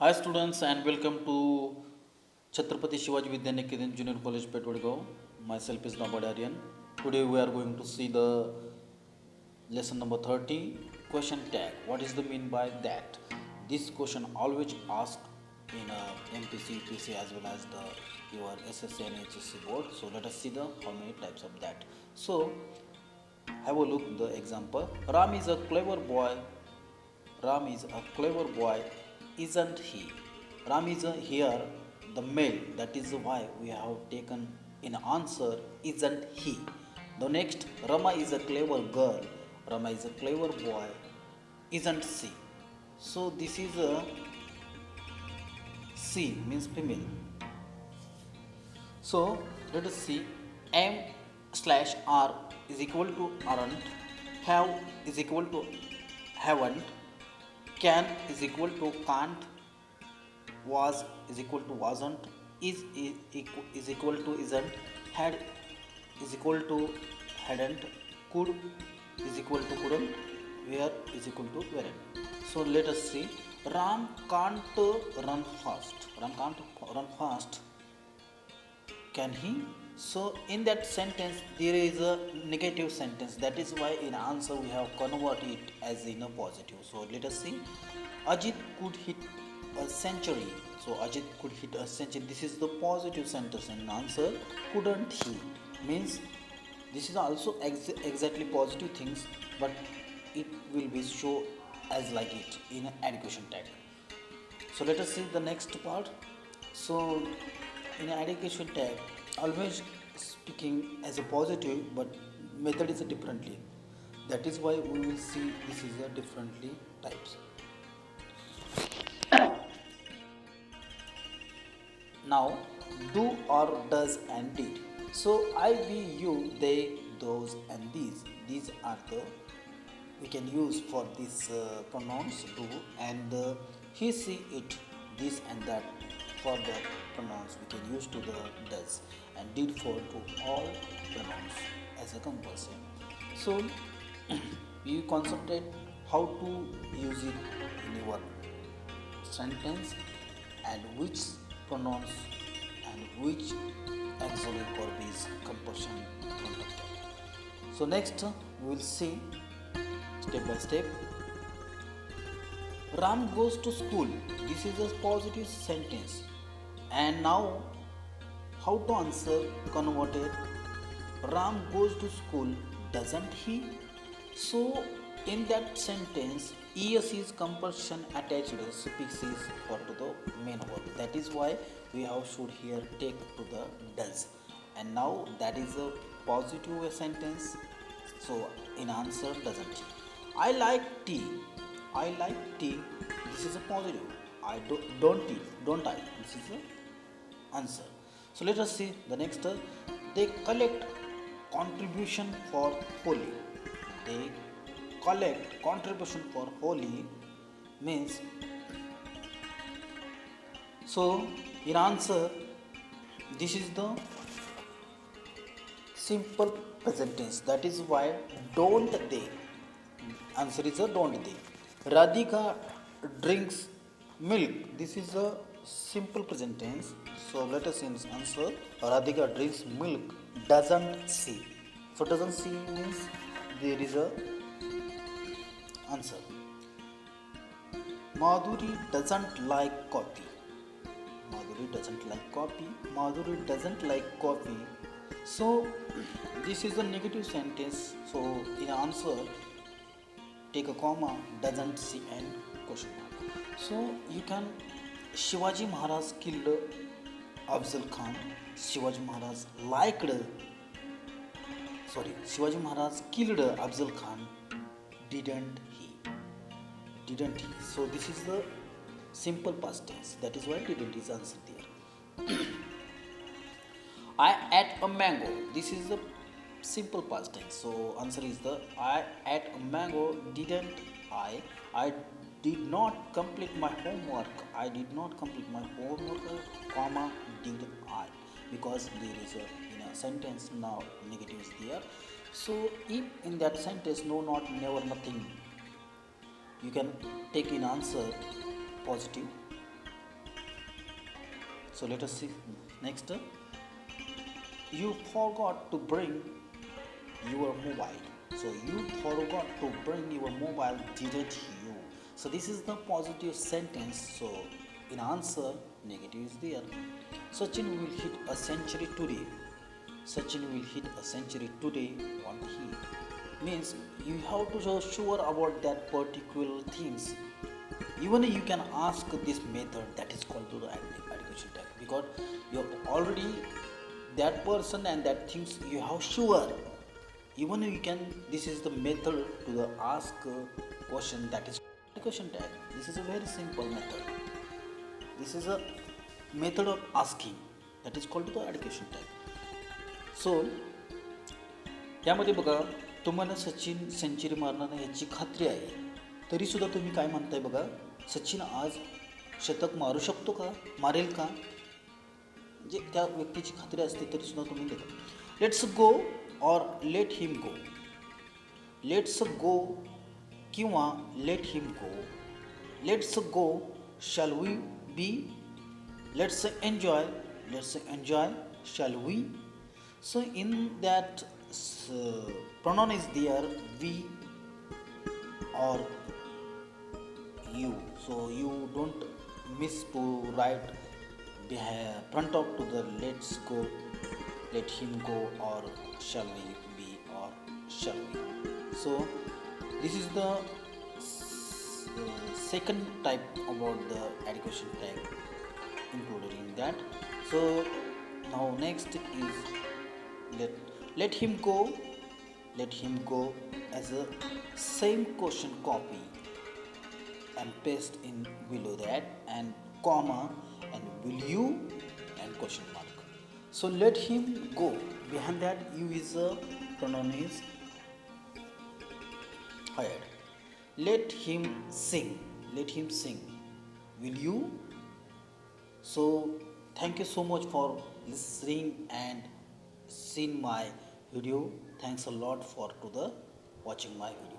Hi students and welcome to Chhatrapati Shivaji Vidyaniketan Junior College Petwadgaon. Myself is Nabad Aryan. Today we are going to see the lesson number 30 question tag. What is the mean by that? This question always asked in MPC, UPC as well as the your SSC and HSC board. So let us see the how many types of that. So have a look the example. Ram is a clever boy. Ram is a clever boy, isn't he? Ram is here the male. That is why we have taken in answer isn't he. The next Rama is a clever girl. Rama is a clever boy, isn't she? So this is a C means female. So let us see M slash R is equal to aren't, have is equal to haven't, can is equal to can't, was is equal to wasn't, is equal to isn't, had is equal to hadn't, could is equal to couldn't, where is equal to weren't. So let us see. Ram can't run fast. Ram can't run fast. Can he? So in that sentence there is a negative sentence. That is why in answer we have converted it as in a positive. So let us see. Ajit could hit a century. So Ajit could hit a century. This is the positive sentence and answer couldn't he means this is also exactly positive things, but it will be show as like it in an education tag. So let us see the next part. So in education tag, always speaking as a positive, but method is differently. That is why we will see this is a differently types. Now, do or does and did. So I, we, you, they, those, and these. These are the we can use for these pronouns do and he, she, it, this and that for the pronouns we can use to the does and did for to all pronouns as a compulsion. So you concentrate how to use it in your sentence and which pronouns and which auxiliary verb is compulsion front of that. So next we will see step by step. Ram goes to school. This is a positive sentence. And now, how to answer converted? Ram goes to school, doesn't he? So, in that sentence, es is compulsion attached suffixes for to the main verb. That is why we have should here take to the does. And now that is a positive sentence. So, in answer, doesn't he? I like tea. I like tea. This is a positive. I don't tea. Don't I? This is the answer. So let us see the next. They collect contribution for Holi. They collect contribution for Holi means so in answer this is the simple present tense. That is why don't they. Answer is a don't they. Radhika drinks milk. This is a simple present tense. So let us answer. Radhika drinks milk. Doesn't she? So doesn't she means there is a answer. Madhuri doesn't like coffee. Madhuri doesn't like coffee. Madhuri doesn't like coffee. So this is a negative sentence. So in answer take a comma, doesn't see and question mark. So you can Shivaji Maharaj killed Afzal Khan. Shivaji Maharaj liked Shivaji Maharaj killed Afzal Khan. Didn't he? Didn't he? So this is the simple past tense. That is why didn't is answer there. I ate a mango. This is the simple past tense. So answer is the I ate a mango. Didn't I? I did not complete my homework. I did not complete my homework, comma, did I? Because there is a in a sentence now negative is there. So if in that sentence no, not, never, nothing, you can take in answer positive So let us see next. You forgot to bring your mobile. So you forgot to bring your mobile, didn't you? So this is the positive sentence. So in answer, negative is there. Sachin will hit a century today. Sachin will hit a century today, won't he? Means you have to be sure about that particular things. Even you can ask this method, that is called to the education tag, because you already that person and that things you have sure. Even you can, this is the method to the ask question, that is education tag. This is a very simple method. This is a method of asking, that is called the education tag. सो यामध्ये बघा, तुम्हाला Sachin century मारणार नाही याची खात्री आहे, तरीसुद्धा तुम्ही काय म्हणताय बघा, सचिन आज शतक मारू शकतो का, मारेल का, म्हणजे त्या व्यक्तीची खात्री असते तरीसुद्धा तुम्ही देता. लेट्स गो और let him go. Let's go किंवा let him go. Let's go shall we be. Let's enjoy shall we. So in that pronoun is there we or you. So you don't miss to write front of to the let's go, let him go, or shall we be, or shall we. So this is the second type about the education tag included in that. So now next is let him go. Let him go as a same question copy and paste in below that, and comma, and will you, and question mark. So let him go, behind that you is a pronoun is hired. Let him sing. Let him sing, will you. So thank you so much for listening and seen my video. Thanks a lot for to the watching my video.